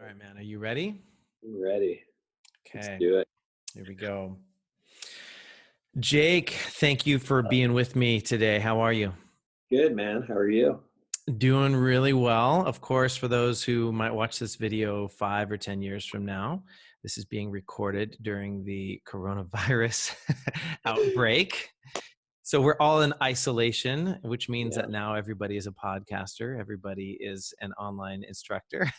All right, man. Are you ready? I'm ready. Let's Okay, do it. here we go. Jake, thank you for being with me today. How are you? Good, man. How are you? Doing really well. Of course, for those who might watch this video 5 or 10 years from now, this is being recorded during the coronavirus outbreak. So we're all in isolation, which means Yeah, that now everybody is a podcaster, everybody is an online instructor.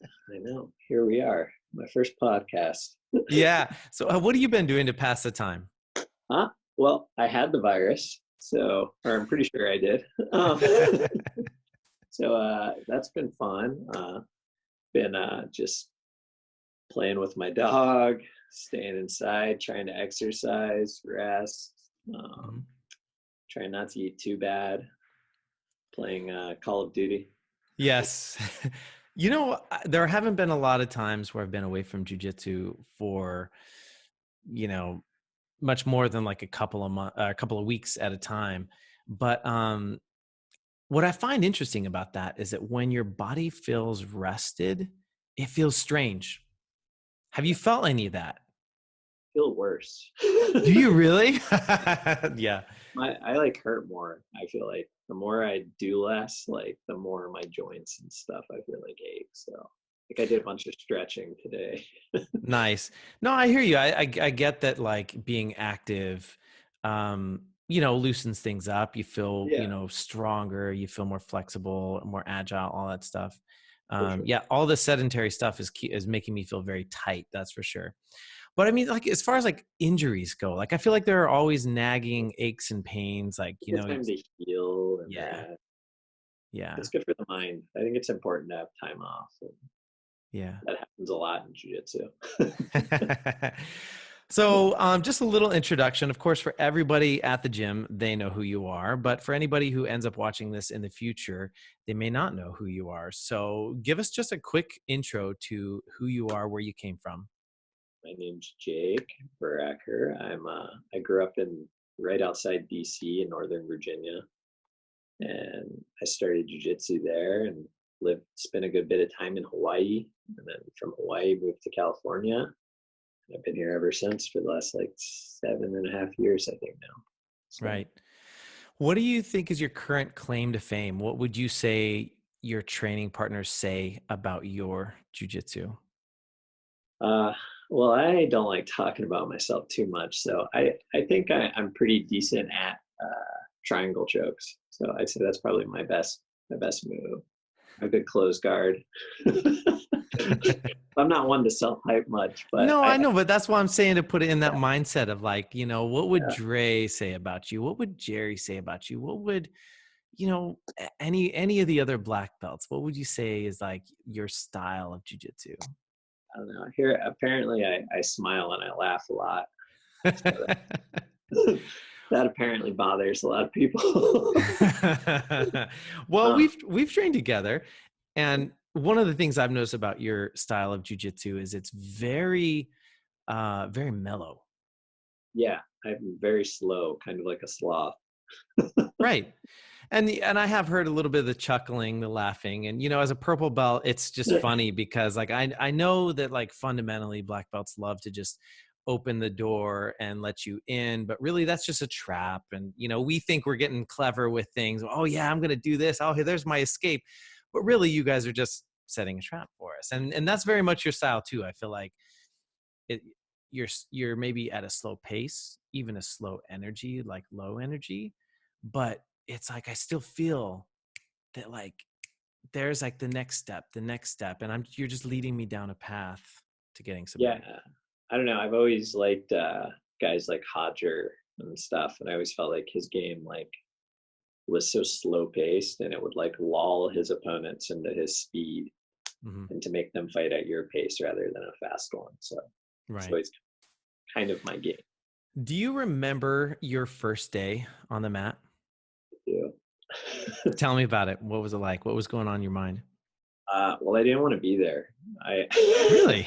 I know. Here we are. My first podcast. Yeah. So what have you been doing to pass the time? Huh? Well, I had the virus, or I'm pretty sure I did. Um, that's been fun. Been just playing with my dog, staying inside, trying to exercise, rest, Mhm. trying not to eat too bad, playing Call of Duty. Yes. There haven't been a lot of times where I've been away from jujitsu for, you know, much more than like a couple of weeks at a time. But what I find interesting about that is that when your body feels rested, it feels strange. Have you felt any of that? Feel worse. Do you really? Yeah. I like hurt more. I feel like the more I do less, like the more my joints and stuff I feel like ache. So like I did a bunch of stretching today. Nice. No, I hear you. I get that, like, being active, loosens things up. You feel, Yeah, stronger, you feel more flexible, more agile, all that stuff. for sure. Yeah, all the sedentary stuff is making me feel very tight, that's for sure. But I mean, like, as far as like injuries go, like I feel like there are always nagging aches and pains, like, It's a good time to heal and yeah, rest. yeah, It's good for the mind. I think it's important to have time off. And yeah. that happens a lot in jiu-jitsu. So, just a little introduction. Of course, for everybody at the gym, they know who you are. But for anybody who ends up watching this in the future, they may not know who you are. So, give us just a quick intro to who you are, where you came from. My name's Jake Buracker. I grew up in right outside DC in Northern Virginia. And I started jujitsu there and spent a good bit of time in Hawaii, and then from Hawaii moved to California. And I've been here ever since for the last like 7.5 years, I think now. So Right. What do you think is your current claim to fame? What would you say your training partners say about your jujitsu? uh well, I don't like talking about myself too much. So I think I'm pretty decent at triangle chokes. So I'd say that's probably my best move. A good close guard. I'm not one to self-hype much, but No, I I know, but that's why I'm saying to put it in that yeah, mindset of, like, what would yeah. Dre say about you? What would Jerry say about you? What would, any of the other black belts, what would you say is like your style of jujitsu? I don't know. Here, apparently, I smile and I laugh a lot. So that apparently bothers a lot of people. Well, um, we've trained together, and one of the things I've noticed about your style of jujitsu is it's very, very mellow. yeah, I'm very slow, kind of like a sloth. Right. And I have heard a little bit of the chuckling, the laughing, and as a purple belt, it's just funny because, like, I know that, like, fundamentally black belts love to just open the door and let you in, but really that's just a trap. And we think we're getting clever with things. Oh yeah, I'm gonna do this. Oh, there's my escape. But really, you guys are just setting a trap for us, and that's very much your style too. I feel like it. You're maybe at a slow pace, even a slow energy, like low energy, but it's like I still feel that, like, there's like the next step, and you're just leading me down a path to getting Yeah, somebody. I don't know. I've always liked guys like Hodger and stuff, and I always felt like his game was so slow paced, and it would like lull his opponents into his speed Hmm. and to make them fight at your pace rather than a fast one. So it's Right. always kind of my game. Do you remember your first day on the mat? Too. Tell me about it. What was it like? What was going on in your mind? Well, I didn't want to be there. I Really?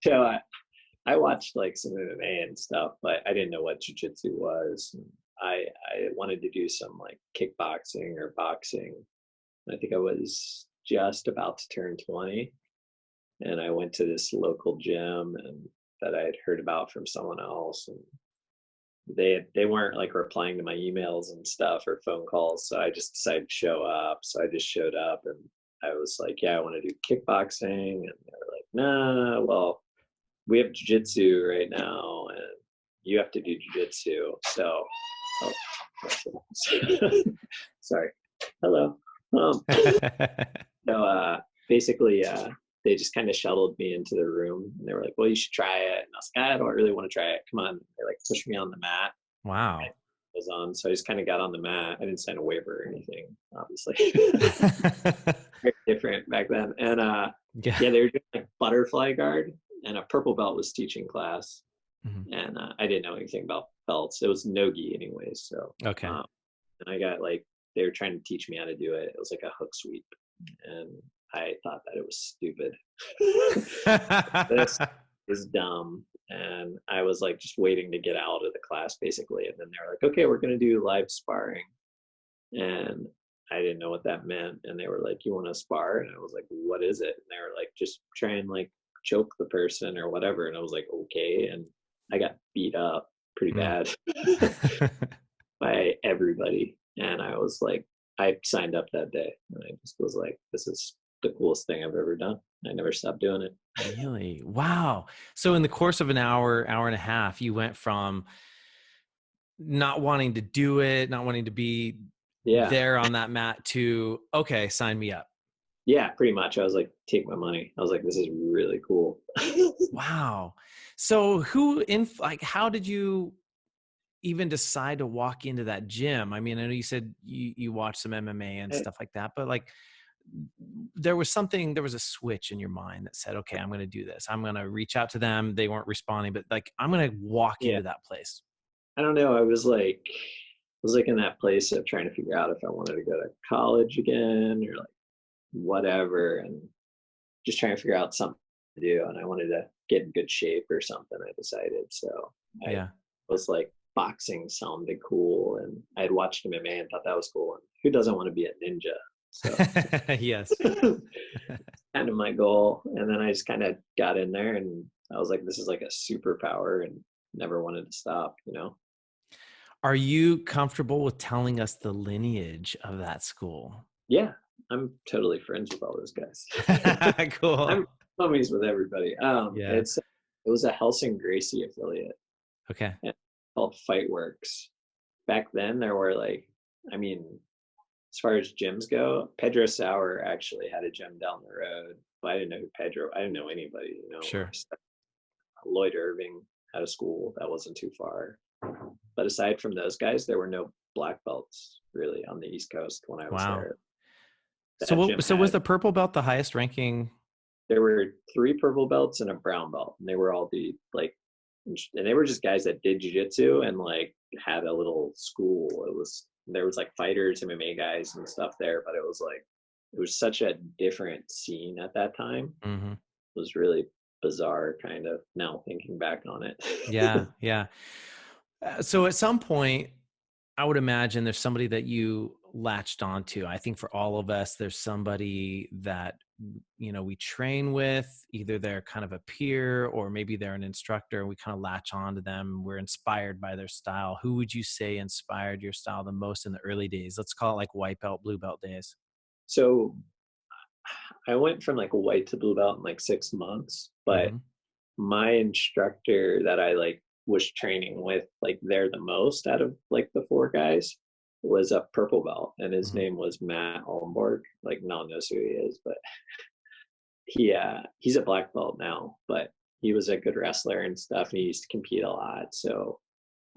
so I watched like some MMA and stuff, but I didn't know what jujitsu was. And I wanted to do some like kickboxing or boxing. I think I was just about to turn 20, and I went to this local gym and that I had heard about from someone else, and they weren't like replying to my emails and stuff or phone calls, so I just decided to show up. So I just showed up and I was like, yeah, I want to do kickboxing, and they were like, nah, well, we have jiu-jitsu right now and you have to do jiu-jitsu. So oh, sorry, hello. So basically they just kind of shuttled me into the room and they were like, well, you should try it. And I was like, I don't really want to try it, come on. They like pushed me on the mat. Wow. I was on, so I just kind of got on the mat. I didn't sign a waiver or anything, obviously. Very different back then. And yeah, they were doing like butterfly guard, and a purple belt was teaching class. Mm-hmm. And I didn't know anything about belts. It was no-gi anyways. So okay. And I got like, they were trying to teach me how to do it. It was like a hook sweep, and I thought that it was stupid. This is dumb. And I was like just waiting to get out of the class basically. And then they were like, okay, we're going to do live sparring. And I didn't know what that meant. And they were like, you want to spar? And I was like, what is it? And they were like, just try and like choke the person or whatever. And I was like, okay. And I got beat up pretty bad by everybody. And I was like, I signed up that day. And I just was like, this is the coolest thing I've ever done. I never stopped doing it. Really? Wow. So in the course of an hour, hour and a half, you went from not wanting to do it, not wanting to be there on that mat to, okay, sign me up. Yeah, pretty much. I was like, take my money. I was like, this is really cool. Wow. So how did you even decide to walk into that gym? I mean, I know you said you watched some MMA and stuff like that, but like there was a switch in your mind that said, okay, I'm going to do this. I'm going to reach out to them. They weren't responding, but like, I'm going to walk into that place. I don't know. I was like in that place of trying to figure out if I wanted to go to college again or like whatever, and just trying to figure out something to do. And I wanted to get in good shape or something, I decided. So I was like, boxing sounded cool, and I had watched MMA and thought that was cool. And who doesn't want to be a ninja? So yes, kind of my goal. And then I just kind of got in there, and I was like, this is like a superpower, and never wanted to stop, you know? Are you comfortable with telling us the lineage of that school? Yeah, I'm totally friends with all those guys. Cool. I'm homies with everybody. It was a Clark Gracie affiliate. Okay. Called Fightworks. Back then there were like, I mean, as far as gyms go, Pedro Sauer actually had a gym down the road, but I didn't know who I didn't know anybody, you know. Sure. Lloyd Irving had a school that wasn't too far. But aside from those guys, there were no black belts really on the East Coast when I was there. So was the purple belt the highest ranking? There were 3 purple belts and a brown belt, and they were all and they were just guys that did jiu-jitsu and like had a little school. There was like fighters, MMA guys and stuff there, but it was such a different scene at that time. Mm-hmm. It was really bizarre, kind of, now thinking back on it. Yeah. So at some point, I would imagine there's somebody that you latched onto. I think for all of us, there's somebody that, you know, we train with, either they're kind of a peer or maybe they're an instructor, and we kind of latch on to them. We're inspired by their style. Who would you say inspired your style the most in the early days? Let's call it like white belt, blue belt days. So I went from like white to blue belt in like 6 months, but my instructor that I like was training with, like they're the most out of like the 4 guys, was a purple belt, and his name was Matt Ollenborg. Like no one knows who he is, but he's a black belt now, but he was a good wrestler and stuff, and he used to compete a lot. So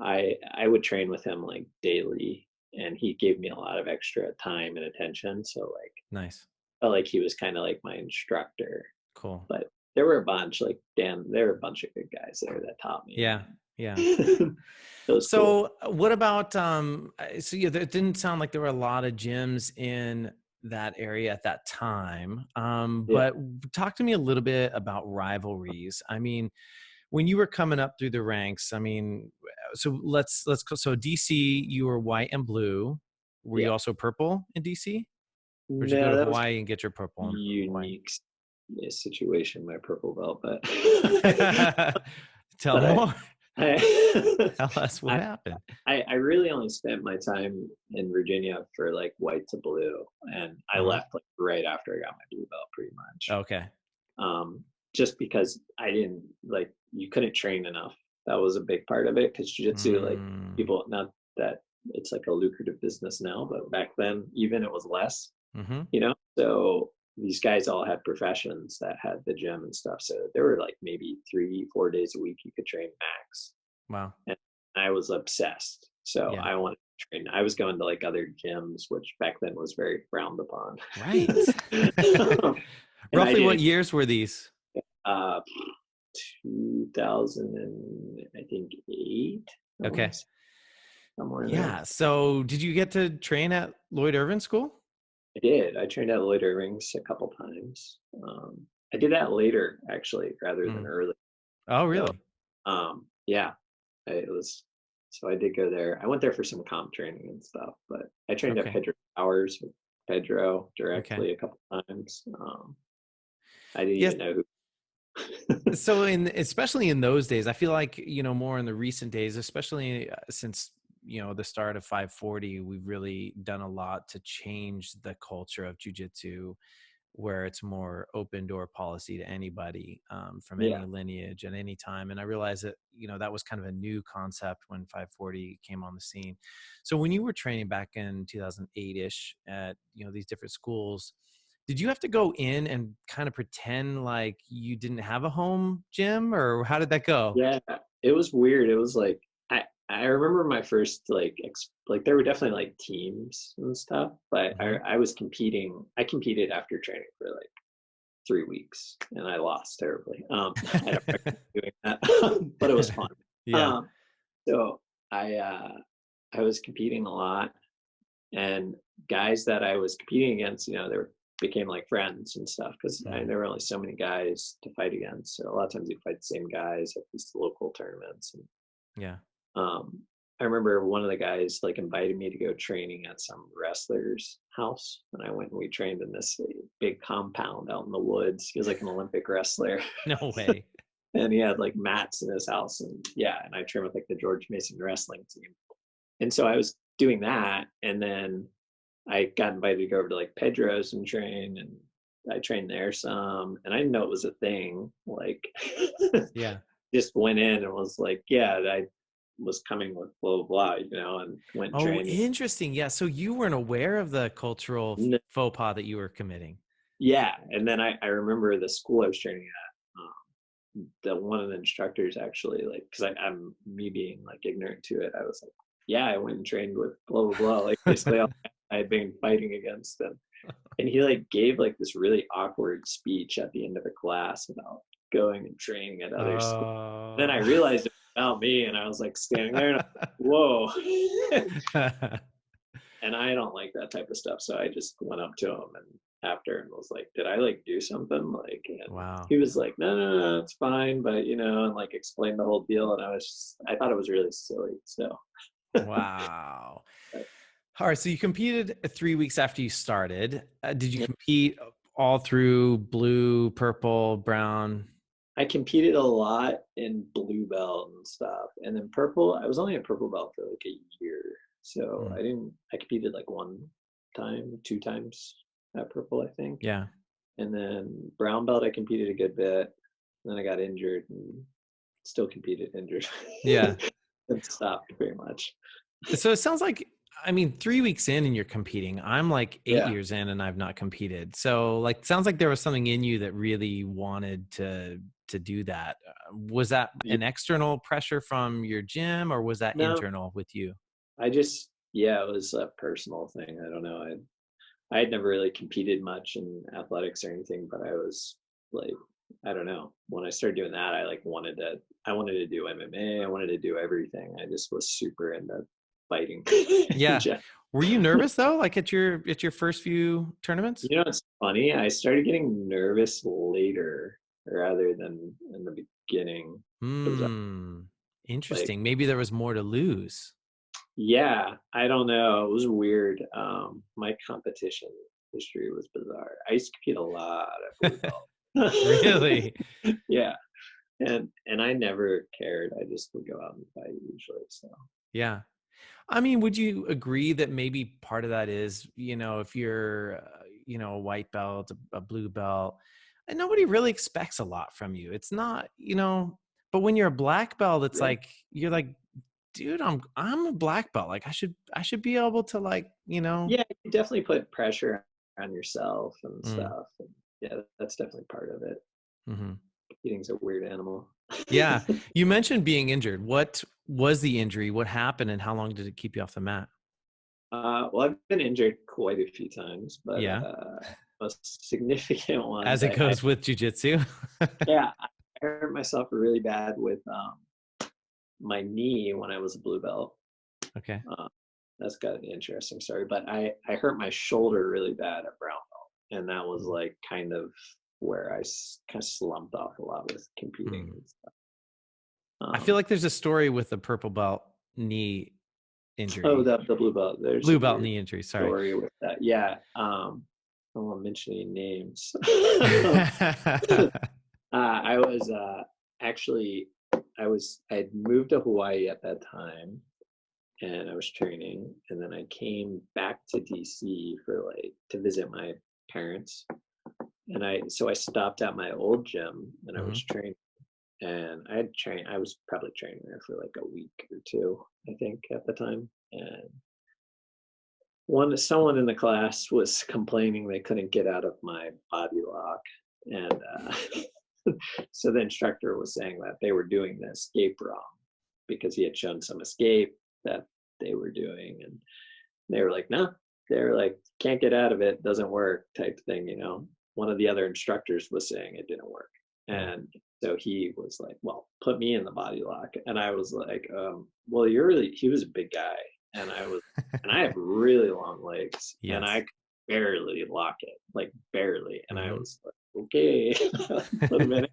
I would train with him like daily, and he gave me a lot of extra time and attention. So like nice. Felt like he was kind of like my instructor. Cool. But there were a bunch, like there were a bunch of good guys there that taught me. Yeah. So cool. What about so yeah, it didn't sound like there were a lot of gyms in that area at that time. But talk to me a little bit about rivalries. I mean, when you were coming up through the ranks, I mean, so let's go. So DC, you were white and blue. Were you also purple in DC? Or did you go to Hawaii and get your purple and unique situation, my purple belt, but Tell but more. I, Tell us what I happened. I really only spent my time in Virginia for like white to blue, and I Uh-huh. left like right after I got my blue belt, pretty much. Okay. Just because I didn't like you couldn't train enough. That was a big part of it because jiu-jitsu, like Mm. people, not that it's like a lucrative business now, but back then even it was less, Mm-hmm. So these guys all had professions that had the gym and stuff. So there were like maybe 3-4 days a week you could train max. Wow. And I was obsessed. So Yeah. I wanted to train. I was going to like other gyms, which back then was very frowned upon. Right. And I Roughly what didn't. years were these? Uh, 2000 and I think 8. Okay. Somewhere in there. Yeah. So did you get to train at Lloyd Irvin School? I did. I trained at Lloyd Irving's a couple times. I did that later actually, rather than Mm. early. Oh, So, really? yeah, it was. So I did go there. I went there for some comp training and stuff, but I trained at Okay. Pedro Hours with Pedro Okay. directly a couple times. I didn't Yes. even know who. So especially in those days, I feel like, more in the recent days, especially since, the start of 540, we've really done a lot to change the culture of jujitsu, where it's more open door policy to anybody, from Yeah, any lineage at any time. And I realized that, that was kind of a new concept when 540 came on the scene. So when you were training back in 2008-ish at, these different schools, did you have to go in and kind of pretend like you didn't have a home gym, or how did that go? yeah. It was weird. It was like I remember my first like there were definitely like teams and stuff, but Hmm. I was competing. I competed after training for like 3 weeks and I lost terribly. I don't recommend doing that, but it was fun. Yeah. Um, so I was competing a lot, and guys that I was competing against, became like friends and stuff because Mm. there were only so many guys to fight against. So a lot of times you fight the same guys at these local tournaments. And Yeah. um, I remember one of the guys like invited me to go training at some wrestler's house, and I went and we trained in this big compound out in the woods. He was like an Olympic wrestler, No way. and he had like mats in his house, and yeah, and I trained with like the George Mason wrestling team, and so I was doing that, and then I got invited to go over to like Pedro's and train, and I trained there some, and I didn't know it was a thing. Like, Yeah. just went in and was like, yeah, I was coming with blah blah blah, and went and Oh, trained. interesting. Yeah. So you weren't aware of the cultural And faux pas that you were committing. yeah, and then I remember the school I was training at. The one of the instructors actually, like, because I'm me being like ignorant to it, I was like, yeah, I went and trained with blah blah blah, like basically all I had been fighting against them. And he like gave like this really awkward speech at the end of the class about going and training at other schools. Then I Oh. realized it was about me, and I was like standing there and I'm like, whoa. And I don't like that type of stuff, so I just went up to him and after and was like, did I like do something, like, and Wow. he was like, no no no, it's fine, but and like explained the whole deal, and I thought it was really silly, so. Wow. All right. So you competed 3 weeks after you started. Did you compete all through blue, purple, brown? I competed a lot in blue belt and stuff, and then purple. I was only a purple belt for like a year, so Mm. I didn't. I competed like 1 time, 2 times at purple, I think, Yeah. and then brown belt. I competed a good bit. And then I got injured and still competed injured, Yeah. and stopped pretty much. So it sounds like, 3 weeks in and you're competing. I'm like 8 Yeah. years in and I've not competed. So like, sounds like there was something in you that really wanted to do that. Was that Yeah. an external pressure from your gym, or was that No, internal with you? I just yeah, it was a personal thing. I don't know. I had never really competed much in athletics or anything, but I was like, I don't know. When I started doing that, I wanted to do MMA. I wanted to do everything. I just was super into fighting. in Yeah. general. Were you nervous though? Like at your first few tournaments? It's funny. I started getting nervous later rather than in the beginning. Bizarre. Hmm. Like, Interesting. Maybe there was more to lose. yeah, I don't know. It was weird. My competition history was bizarre. I used to compete a lot at blue belt. Really? Yeah. And I never cared. I just would go out and fight usually. So Yeah. I mean, would you agree that maybe part of that is, if you're, a white belt, a blue belt, and nobody really expects a lot from you. It's not, but when you're a black belt, it's yeah, like, you're like, dude, I'm a black belt. Like I should be able to yeah, you definitely put pressure on yourself and mm, stuff. And yeah, that's definitely part of it. mhm. Eating's a weird animal. Yeah. You mentioned being injured. What was the injury? What happened and how long did it keep you off the mat? Well, I've been injured quite a few times, but Yeah. most significant ones, As it goes with jujitsu. yeah, I hurt myself really bad with my knee when I was a blue belt. Okay. Uh, that's got an interesting story, but I hurt my shoulder really bad at brown belt, and that was like kind of where kind of slumped off a lot with competing Mm. and stuff. I feel Um, like there's a story with the purple belt knee oh, injury. the blue belt. There's a Blue belt weird knee injury. Sorry. story with that. Yeah. I won't mention any names. I was actually I had moved to Hawaii at that time, and I was training, and then I came back to DC for like to visit my parents, and I stopped at my old gym and I Mhm. was training, and I was probably training there for like a week or two, I think, at the time, and someone in the class was complaining they couldn't get out of my body lock, and so the instructor was saying that they were doing the escape wrong because he had shown some escape that they were doing, and they were like, no, they're like, can't get out of it, doesn't work, type thing. One of the other instructors was saying it didn't work, Mm. and so he was like, well, put me in the body lock, and I was like, well, you're really, he was a big guy, and I have really long legs, and I Yes. could barely lock it, like barely, and I Mhm. was like, okay, put him in.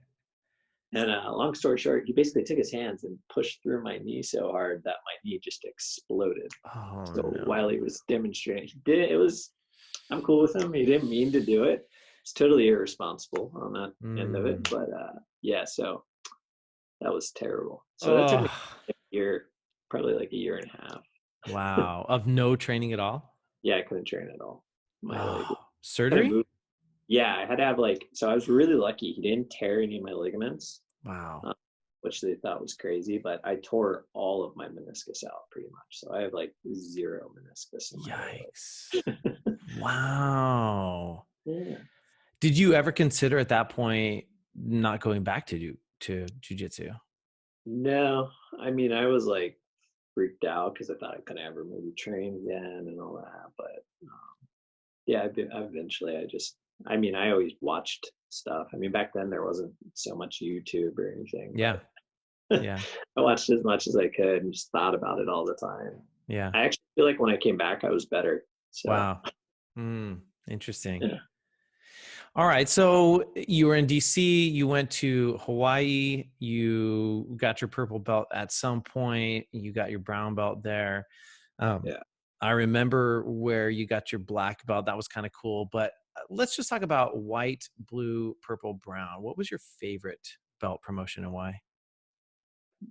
And long story short, he basically took his hands and pushed through my knee so hard that my knee just exploded. Oh So while he no. was demonstrating, he did it. It was, I'm cool with him. He didn't mean to do it. It's totally irresponsible on that end of it. Mm. But yeah, so that was terrible. So that took me Oh, a year, probably like a year and a half. wow. Of no training at all? Yeah, I couldn't train at all. My leg Oh, couldn't surgery? move. Yeah, I had to have like, so I was really lucky. He didn't tear any of my ligaments, Wow. uh, which they thought was crazy, but I tore all of my meniscus out pretty much. So I have like zero meniscus in my Yikes. leg. Wow. Yeah. Did you ever consider at that point not going back to jujitsu? No, I mean, I was like freaked out because I thought I couldn't ever maybe train again and all that. But yeah, eventually I mean, I always watched stuff. I mean, back then there wasn't so much YouTube or anything, Yeah. but Yeah. I watched as much as I could and just thought about it all the time. Yeah. I actually feel like when I came back, I was better. So Wow. Interesting. yeah, All right. So you were in DC, you went to Hawaii, you got your purple belt at some point, you got your brown belt there. Um, yeah. I remember where you got your black belt. That was kind of cool. But let's just talk about white, blue, purple, brown. What was your favorite belt promotion and why?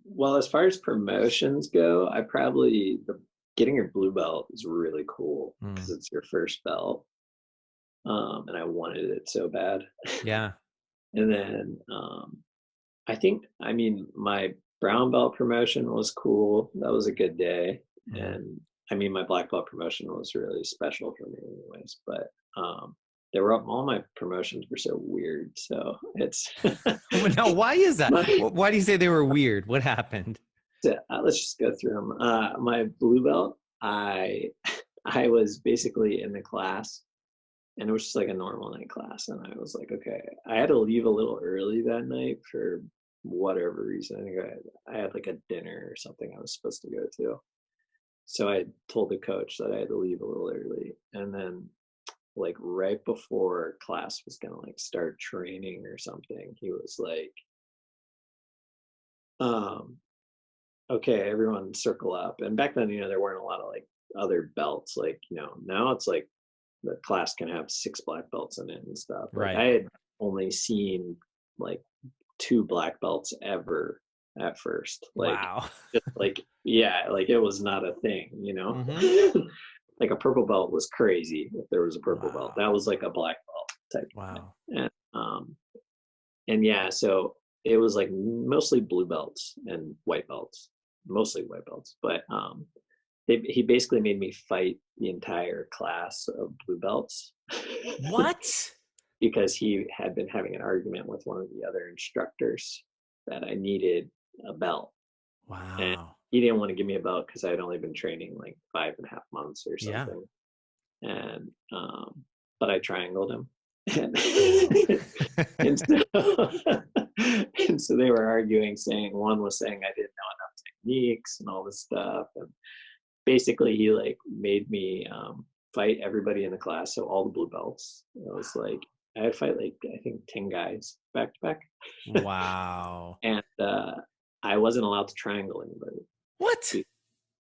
Well, as far as promotions go, I probably the getting your blue belt is really cool because Mm, it's your first belt. And I wanted it so bad. yeah. And then I mean, my brown belt promotion was cool. That was a good day. Mm. And I mean, my black belt promotion was really special for me, anyways. But they were all my promotions were so weird. So it's Now, why is that? my, Why do you say they were weird? What happened? let's just go through them. My blue belt, I was basically in the class, and it was just like a normal night class, and I was like, okay, I had to leave a little early that night for whatever reason. I think I had like a dinner or something I was supposed to go to, so I told the coach that I had to leave a little early, and then like right before class was gonna like start training or something, he was like, um okay, everyone circle up. And back then, there weren't a lot of like other belts. Like, now it's like the class can have 6 black belts in it and stuff. Like Right. only seen like 2 black belts ever at first. Like, Wow. just like, yeah, like it was not a thing, you know? Mm-hmm. Like a purple belt was crazy if there was a purple belt. Wow. That was like a black belt type thing. Wow. And yeah, so it was like mostly blue belts and white belts, mostly white belts. But he basically made me fight the entire class of blue belts. What? Because he had been having an argument with one of the other instructors that I needed a belt. And Wow. he didn't want to give me a belt because I had only been training like 5.5 months or Yeah. something. And but I triangled him. And, and so and so they were arguing, saying one was saying I didn't know enough techniques and all this stuff. And basically he like made me fight everybody in the class, so all the blue belts. It was like I had to fight like I think 10 guys back to back. Wow. And I wasn't allowed to triangle anybody. What?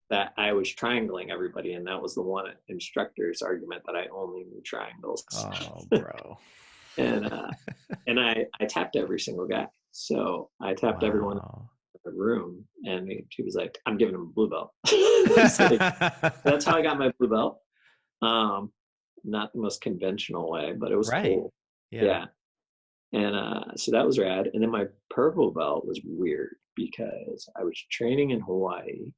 That I was triangling everybody, and that was the one instructor's argument that I only knew triangles. Oh, bro. and I tapped every single guy. So I tapped everyone Wow. in the room, and he was like, "I'm giving him a blue belt." So that's how I got my blue belt. Not the most conventional way, but it was Right. cool. Yeah. And so that was rad. And then my purple belt was weird because I was training in Hawaii,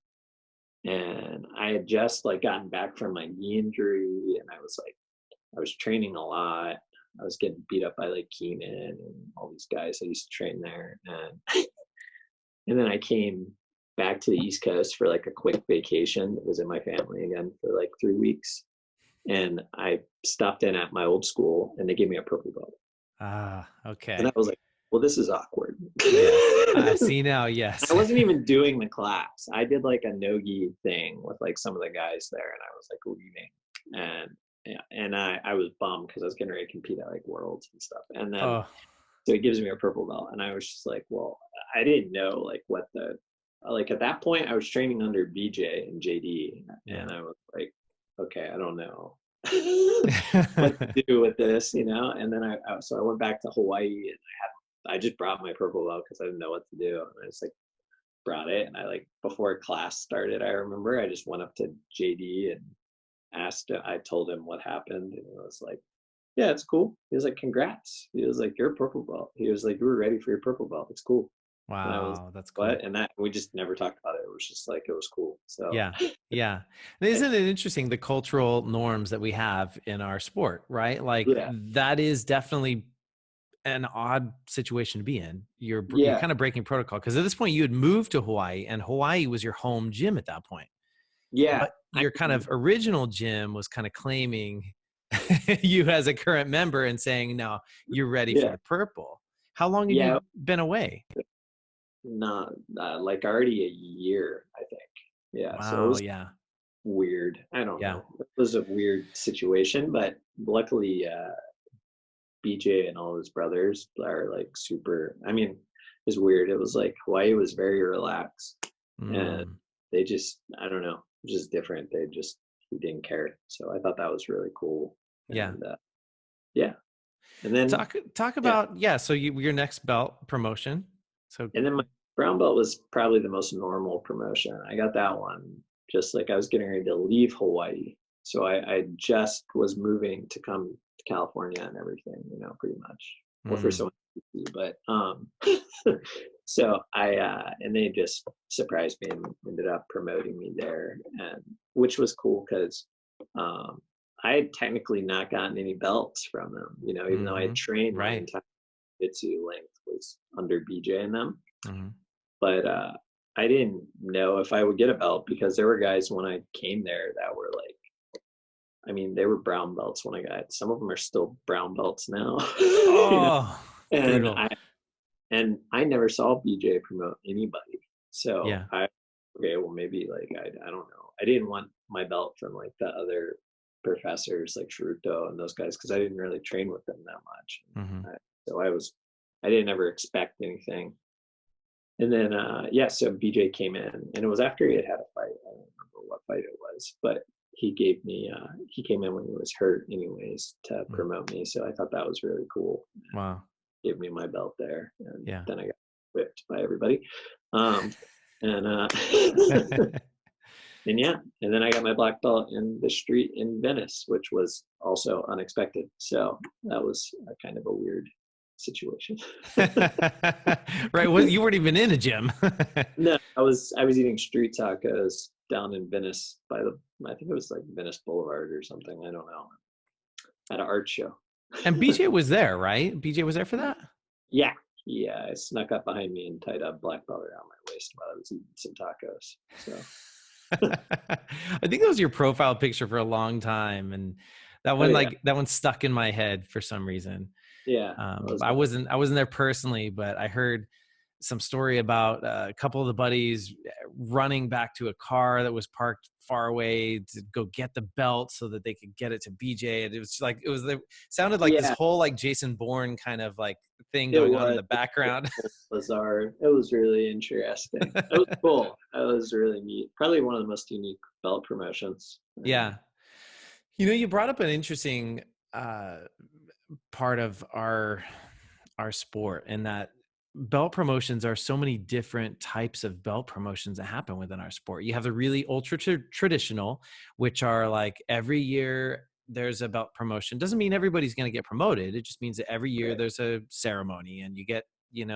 and I had just like gotten back from my knee injury, and I was training a lot. I was getting beat up by like Keenan and all these guys I used to train there. And then I came back to the East Coast for like a quick vacation. It was in my family again for like 3 weeks. And I stopped in at my old school, and they gave me a purple belt. Ah, okay. And I was like, well, this is awkward. Yes. I see now. Yes. I wasn't even doing the class. I did like a no-gi thing with like some of the guys there, and I was like leaving. And I was bummed because I was getting ready to compete at like Worlds and stuff. And then Oh, so he gives me a purple belt, and I was just like, well, I didn't know like what the like at that point I was training under BJ and JD, yeah. and I was like, okay, I don't know what to do with this, you know. And then so I went back to Hawaii, and I just brought my purple belt because I didn't know what to do, and I just like brought it, and I like before class started, I remember I just went up to JD and I told him what happened, and he was like, yeah, it's cool. He was like, congrats. He was like, you're a purple belt. He was like, you were ready for your purple belt. It's cool. And I was, wow. That's cool. what? And that we just never talked about it. It was just like, it was cool. So Yeah. Yeah. And isn't it interesting, the cultural norms that we have in our sport, right? Like yeah, that is definitely an odd situation to be in. You're yeah, kind of breaking protocol because at this point you had moved to Hawaii, and Hawaii was your home gym at that point. yeah. But your kind of original gym was kind of claiming you as a current member and saying, no, you're ready for Yeah, the purple. How long have yeah. you been away? Not like already a year, I think. Yeah. So it Wow. was Yeah. weird. I don't Yeah. know. It was a weird situation, but luckily, BJ and all his brothers are like super. I mean, it was weird. It was like Hawaii was very relaxed, and Mm. they just, I don't know, just different. He didn't care. So I thought that was really cool. Yeah. And yeah, and then Talk yeah, about, yeah. So your next belt promotion. So and then my brown belt was probably the most normal promotion. I got that one just like I was getting ready to leave Hawaii. So I just was moving to come to California and everything, you know, pretty much. Well, for someone, but so and they just surprised me and ended up promoting me there, and which was cool because I had technically not gotten any belts from them, you know, even though I had trained my right. entire Jiu-Jitsu length was under BJ and them. Mm-hmm. But I didn't know if I would get a belt because there were guys when I came there that were like, I mean, they were brown belts when I got. Some of them are still brown belts now. You know? Oh, and brutal. I never saw BJ promote anybody. So Yeah. okay, well maybe like I don't know. I didn't want my belt from like the other professors like Sharuto and those guys because I didn't really train with them that much. Mm-hmm. So I didn't ever expect anything. And then yeah, so BJ came in, and it was after he had a fight. I don't remember what fight it was, but he gave me, he came in when he was hurt anyways to Mm. promote me. So I thought that was really cool. Wow. Gave me my belt there. And Yeah. then I got whipped by everybody. Um, and, and yeah, and then I got my black belt in the street in Venice, which was also unexpected. So that was a kind of a weird situation. Right. Well, you weren't even in a gym. No, I was eating street tacos down in Venice by the, I think it was like Venice Boulevard or something. I don't know. At an art show. And BJ was there, right? BJ was there for that? Yeah. Yeah. I snuck up behind me and tied a black belt around my waist while I was eating some tacos. So I think that was your profile picture for a long time. And that oh one, yeah. like that one stuck in my head for some reason. Yeah. That was I fun. wasn't there personally, but I heard some story about a couple of the buddies running back to a car that was parked far away to go get the belt so that they could get it to BJ. And it was like, it sounded like this Yeah, whole like Jason Bourne kind of like thing it going on in was the background. bizarre. It was really interesting. It was cool. It was really neat. Probably one of the most unique belt promotions. Yeah. You know, you brought up an interesting uh, part of our sport, and that belt promotions are so many different types of belt promotions that happen within our sport. You have the really ultra traditional, which are like every year there's a belt promotion. Doesn't mean everybody's going to get promoted. It just means that every year Right. there's a ceremony and you get,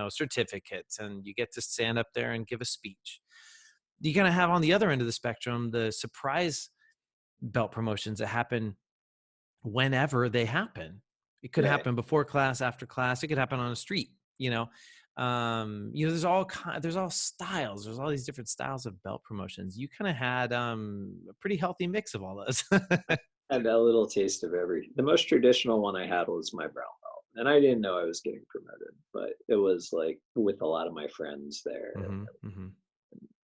certificates and you get to stand up there and give a speech. You're going to have on the other end of the spectrum the surprise belt promotions that happen whenever they happen. It could Right. happen before class, after class. It could happen on a street. There's all styles. There's all these different styles of belt promotions. You kind of had a pretty healthy mix of all those. Had a little taste of every. The most traditional one I had was my brown belt, and I didn't know I was getting promoted, but it was like with a lot of my friends there. Hmm. Hmm.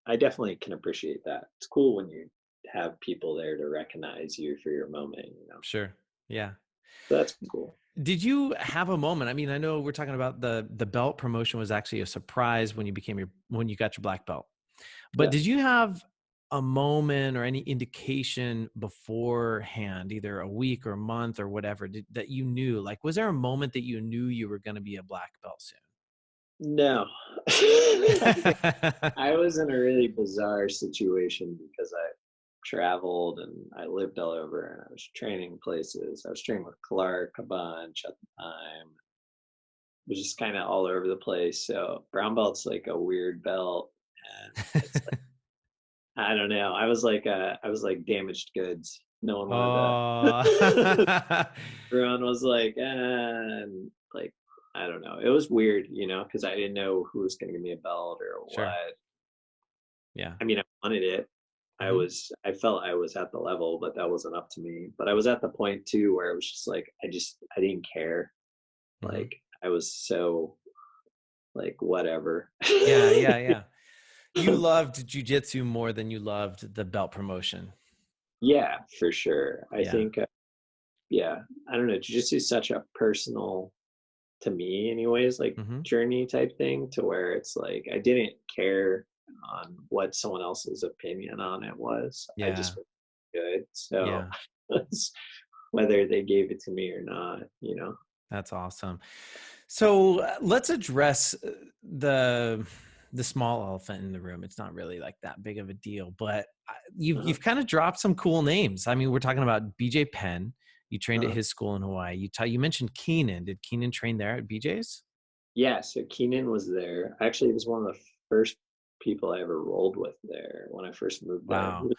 I definitely can appreciate that. It's cool when you have people there to recognize you for your moment. Sure. Yeah. So that's cool. Did you have a moment? I mean, I know we're talking about the belt promotion was actually a surprise when you got your black belt. But Yeah. did you have a moment or any indication beforehand, either a week or a month or whatever, that you knew? Like, was there a moment that you knew you were going to be a black belt No. soon? I was in a really bizarre situation because I traveled and I lived all over and I was training places. I was training with Clark a bunch at the time. It was just kind of all over the place. So brown belt's like a weird belt, and it's like I don't know. I was like damaged goods. No one wanted to. Oh, Everyone was like, and like I don't know. It was weird, because I didn't know who was going to give me a belt or sure. what. Yeah. I mean, I wanted it. Hmm. I felt I was at the level, but that wasn't up to me. But I was at the point too where it was just like I didn't care. Hmm. Like I was so like whatever. Yeah. Yeah. Yeah. You loved jujitsu more than you loved the belt promotion. Yeah, for sure. I Yeah. think yeah, I don't know. Jiu-jitsu is such a personal, to me anyways, like Hmm. journey type thing to where it's like I didn't care on what someone else's opinion on it was. I Yeah. just was good. So Yeah. whether they gave it to me or not. That's awesome. So let's address the small elephant in the room. It's not really like that big of a deal, but Uh-huh. you've kind of dropped some cool names. I mean, we're talking about BJ Penn. You trained at Uh-huh. his school in Hawaii. You mentioned Keenan. Did Keenan train there at BJ's? Yeah, so Keenan was there. Actually, he was one of the first people I ever rolled with there when I first moved there. He Wow.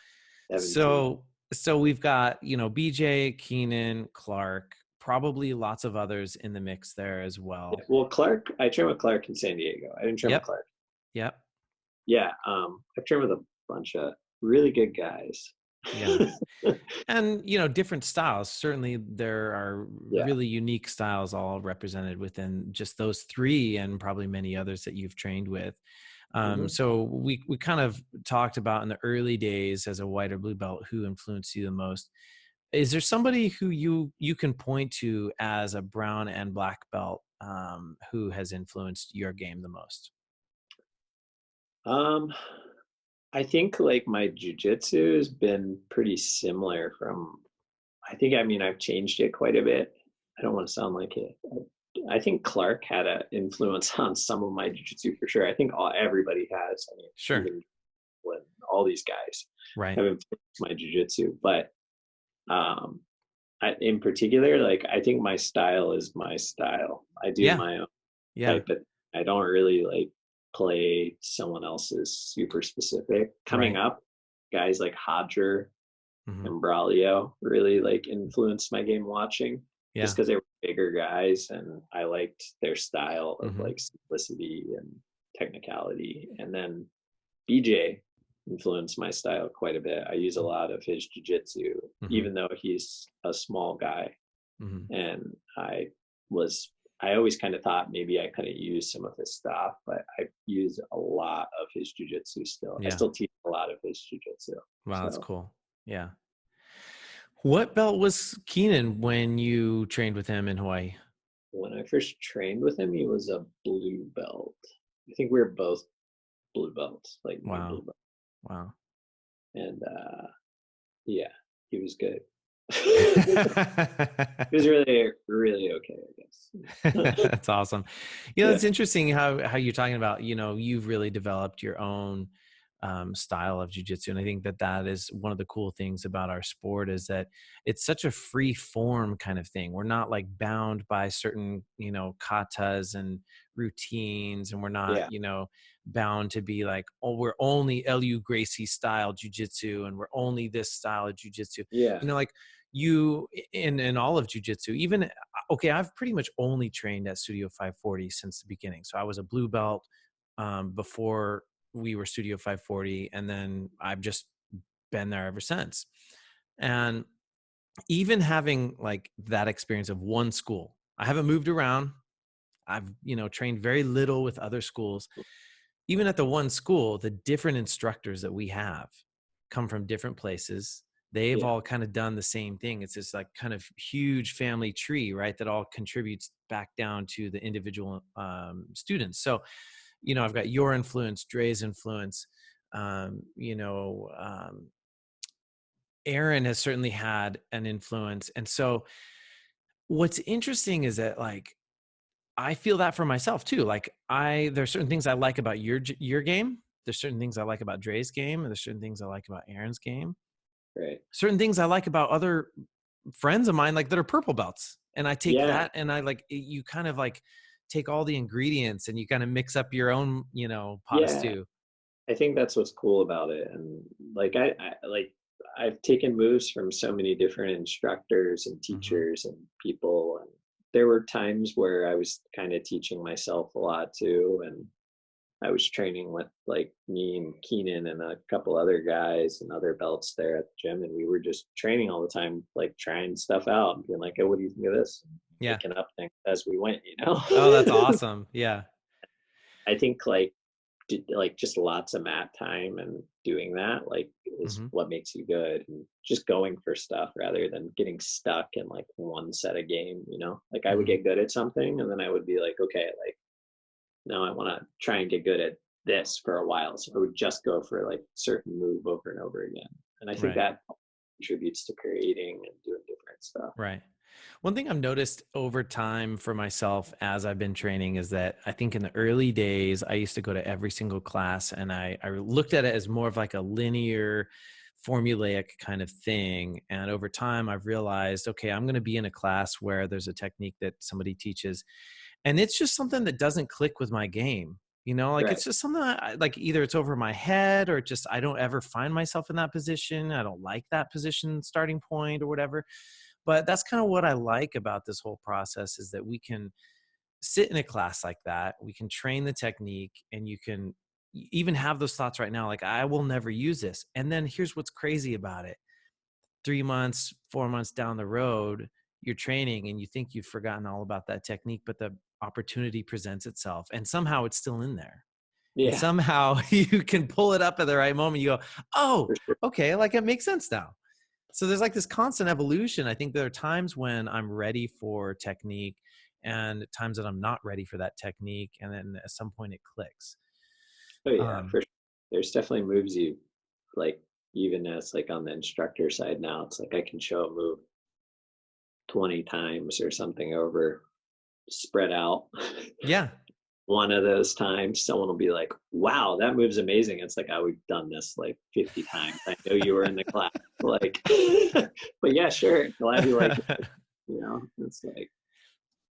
was 17. So we've got, BJ, Keenan, Clark, probably lots of others in the mix there as Yeah, well. well, Clark, I trained with Clark in San Diego. I didn't train with Yep. Clark. Yep. Yeah, I've trained with a bunch of really good guys. Yeah. And, different styles. Certainly there are Yeah. really unique styles all represented within just those three and probably many others that you've trained with. Hmm. So we kind of talked about in the early days as a white or blue belt who influenced you the most. Is there somebody who you can point to as a brown and black belt who has influenced your game the most? Um, I think like my jujitsu has been pretty similar from, I mean, I've changed it quite a bit. I don't want to sound like it. I think Clark had an influence on some of my jujitsu for sure. I think everybody has. I mean, Sure. even when all these guys Right. have influenced my jujitsu, but um, in particular, like I think my style is my style. I do Yeah. my own Yeah. type, but I don't really like play someone else's super specific. Coming Right. up, guys like Hodger Hmm. and Braulio really like influenced my game watching just Yeah. because they were bigger guys and I liked their style of Hmm. like simplicity and technicality. And then BJ influenced my style quite a bit. I use a lot of his jujitsu, Hmm. even though he's a small guy. Hmm. And I always kind of thought maybe I couldn't use some of his stuff, but I use a lot of his jujitsu still. I Yeah. still teach a lot of his jujitsu. Wow, that's So cool. Yeah. What belt was Keenan when you trained with him in Hawaii? when I first trained with him, he was a blue belt. I think we were both blue belts, like new blue Wow. belt. Wow. And yeah, he was good. He was really, really okay, I guess. That's awesome. You know, Yeah, it's interesting how you're talking about, you've really developed your own style of jujitsu. And I think that is one of the cool things about our sport is that it's such a free form kind of thing. We're not like bound by certain, katas and routines, and we're not, yeah, bound to be like, oh, we're only Lu Gracie style jujitsu and we're only this style of jujitsu. yeah, Like you in all of jujitsu, even okay, I've pretty much only trained at Studio 540 since the beginning. So I was a blue belt before we were Studio 540, and then I've just been there ever since. And even having like that experience of one school, I haven't moved around. I've trained very little with other schools. Even at the one school, the different instructors that we have come from different places. They've yeah, all kind of done the same thing. It's this like kind of huge family tree, right? That all contributes back down to the individual students. So, I've got your influence, Dre's influence. Um, you know, um, Aaron has certainly had an influence. And so, what's interesting is that like I feel that for myself too. Like there's certain things I like about your game. There's certain things I like about Dre's game, and there's certain things I like about Aaron's game. right. Certain things I like about other friends of mine, like that are purple belts. And I take Yeah, that and I like you kind of like take all the ingredients and you kind of mix up your own, pot of yeah. stew. I think that's what's cool about it. And like I've taken moves from so many different instructors and Hmm. teachers and people. And there were times where I was kind of teaching myself a lot too. And I was training with like me and Keenan and a couple other guys and other belts there at the gym. And we were just training all the time, like trying stuff out and being like, oh, what do you think of this? And Yeah. making up things as we went, Oh, that's awesome. Yeah. I think like just lots of mat time and doing that like is Hmm. what makes you good and just going for stuff rather than getting stuck in like one set of game. Like I would Hmm. get good at something and then I would be like, okay, like now I want to try and get good at this for a while, so I would just go for like certain move over and over again. And I think Right. that contributes to creating and doing different stuff. Right. One thing I've noticed over time for myself as I've been training is that I think in the early days, I used to go to every single class and I looked at it as more of like a linear, formulaic kind of thing. And over time, I've realized, okay, I'm going to be in a class where there's a technique that somebody teaches and it's just something that doesn't click with my game. Like Right. it's just something that like either it's over my head or just I don't ever find myself in that position. I don't like that position starting point or whatever. But that's kind of what I like about this whole process is that we can sit in a class like that. We can train the technique and you can even have those thoughts right now, like I will never use this. And then here's what's crazy about it. 3 months, 4 months down the road, you're training and you think you've forgotten all about that technique, but the opportunity presents itself and somehow it's still in there. And Yeah, somehow you can pull it up at the right moment. You go, oh, for sure. okay, like it makes sense now. So there's like this constant evolution. I think there are times when I'm ready for technique and times that I'm not ready for that technique. And then at some point it clicks. Oh yeah, Um, for sure. There's definitely moves you like, even as like on the instructor side now, it's like I can show a move 20 times or something over spread out. Yeah. One of those times someone will be like, wow, that move's amazing. It's like, oh, we've done this like 50 times. I know you were in the class. Like, but yeah, sure. Glad you like it. You know, it's like,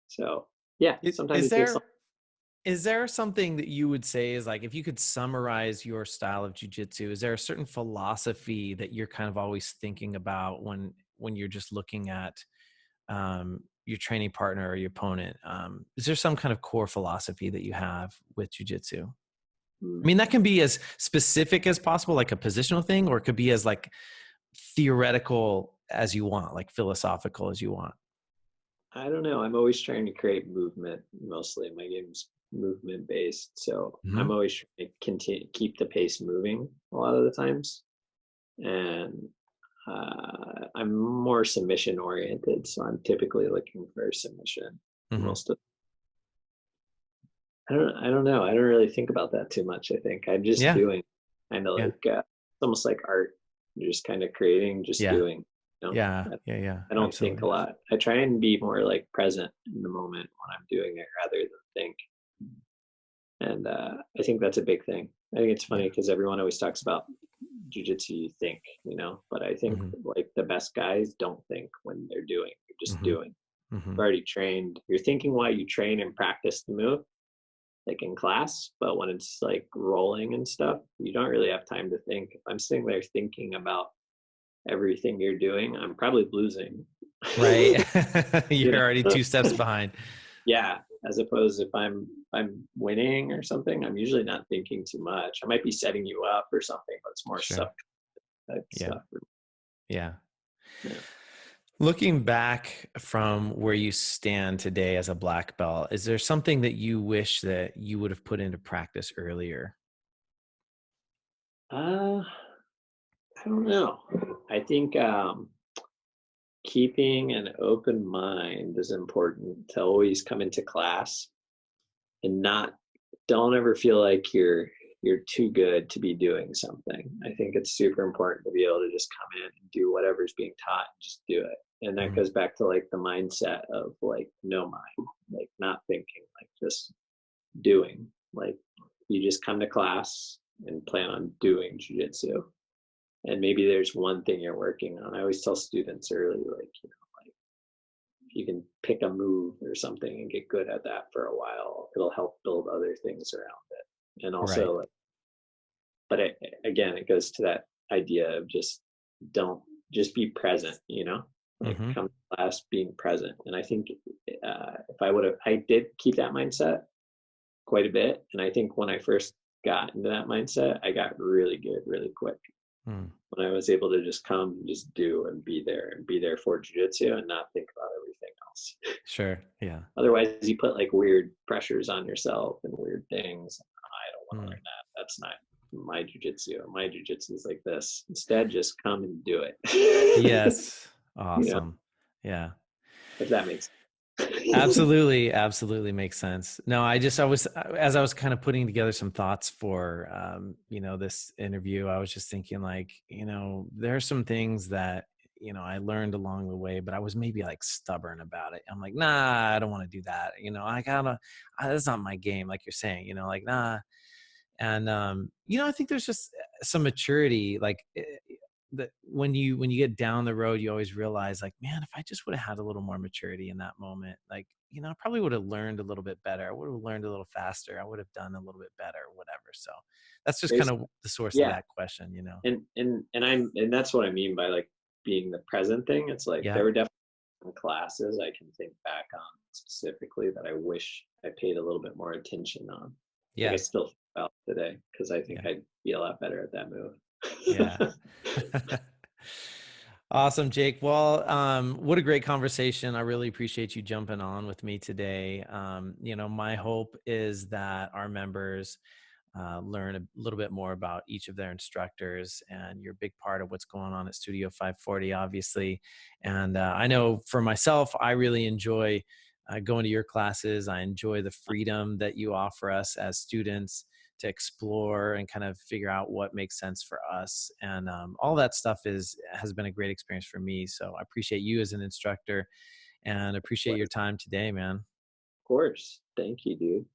so yeah, sometimes Is it takes. there something that you would say is like, if you could summarize your style of jujitsu, is there a certain philosophy that you're kind of always thinking about when you're just looking at your training partner or your opponent? Is there some kind of core philosophy that you have with jujitsu? I mean, that can be as specific as possible, like a positional thing, or it could be as like theoretical as you want, like philosophical as you want. I don't know. I'm always trying to create movement. Mostly my game's movement based, so I'm Mhm. always trying to continue keep the pace moving a lot of the times. And I'm more submission oriented, so I'm typically looking for submission Mhm. most of. I don't know. I don't really think about that too much. I think I'm just Yeah. doing, kind of Yeah. like it's almost like art. You're just kind of creating, just Yeah. doing. You know, Yeah. Yeah. Yeah. I don't think a Absolutely. lot. I try and be more like present in the moment when I'm doing it rather than think. And I think that's a big thing. I think it's Yeah. funny because everyone always talks about jujitsu, you think, but I think Mhm. like the best guys don't think when they're doing, you're just Mhm. doing. You've Mhm. already trained. You're thinking while you train and practice the move, like in class, but when it's like rolling and stuff, you don't really have time to think. If I'm sitting there thinking about everything you're doing, I'm probably losing. Right. you You're already know? 2 steps behind. Yeah, as opposed if I'm winning or something, I'm usually not thinking too much. I might be setting you up or something, but it's more Sure. sub type Yeah. stuff. Yeah. Yeah. Looking back from where you stand today as a black belt, is there something that you wish that you would have put into practice earlier? Uh, I don't know. I think keeping an open mind is important to always come into class and not don't ever feel like you're too good to be doing something. I think it's super important to be able to just come in and do whatever's being taught and just do it. And that Mhm. goes back to like the mindset of like no mind, like not thinking, like just doing. Like you just come to class and plan on doing jujitsu. And maybe there's one thing you're working on. I always tell students early, like, like if you can pick a move or something and get good at that for a while, it'll help build other things around it. And Right. also, like, but again, it goes to that idea of don't just be present, like Mhm. come to class being present. And I think if I did keep that mindset quite a bit. And I think when I first got into that mindset, I got really good really quick. Mm. When I was able to just come and just do and be there for jujitsu and not think about everything else. Sure. Yeah. Otherwise, you put like weird pressures on yourself and weird things. I don't want to Mm. learn that. That's not my jujitsu. My jujitsu is like this. Instead, just come and do it. Yes. you know, Awesome. Yeah. if that makes sense. Absolutely, absolutely makes sense. No, I was, as I was kind of putting together some thoughts for, this interview, I was just thinking like, there are some things that, I learned along the way, but I was maybe like stubborn about it. I'm like, nah, I don't want to do that. That's not my game. Like you're saying, like, nah. And, I think there's just some maturity, like, that when you get down the road, you always realize like, man, if I just would have had a little more maturity in that moment, like, I probably would have learned a little bit better. I would have learned a little faster. I would have done a little bit better, whatever. So that's just kind There's of the source of yeah, that question. and that's what I mean by like being the present thing. It's like Yeah. there were definitely some classes I can think back on specifically that I wish I paid a little bit more attention on. Like I Yeah. still think about today because I think Yeah. I'd be a lot better at that move. Yeah. Awesome, Jake. Well, what a great conversation. I really appreciate you jumping on with me today. My hope is that our members learn a little bit more about each of their instructors, and you're a big part of what's going on at Studio 540, obviously. And I know for myself, I really enjoy going to your classes. I enjoy the freedom that you offer us as students to explore and kind of figure out what makes sense for us. And all that stuff has been a great experience for me. So I appreciate you as an instructor and appreciate Well, your time today, man. of course. Thank you, dude.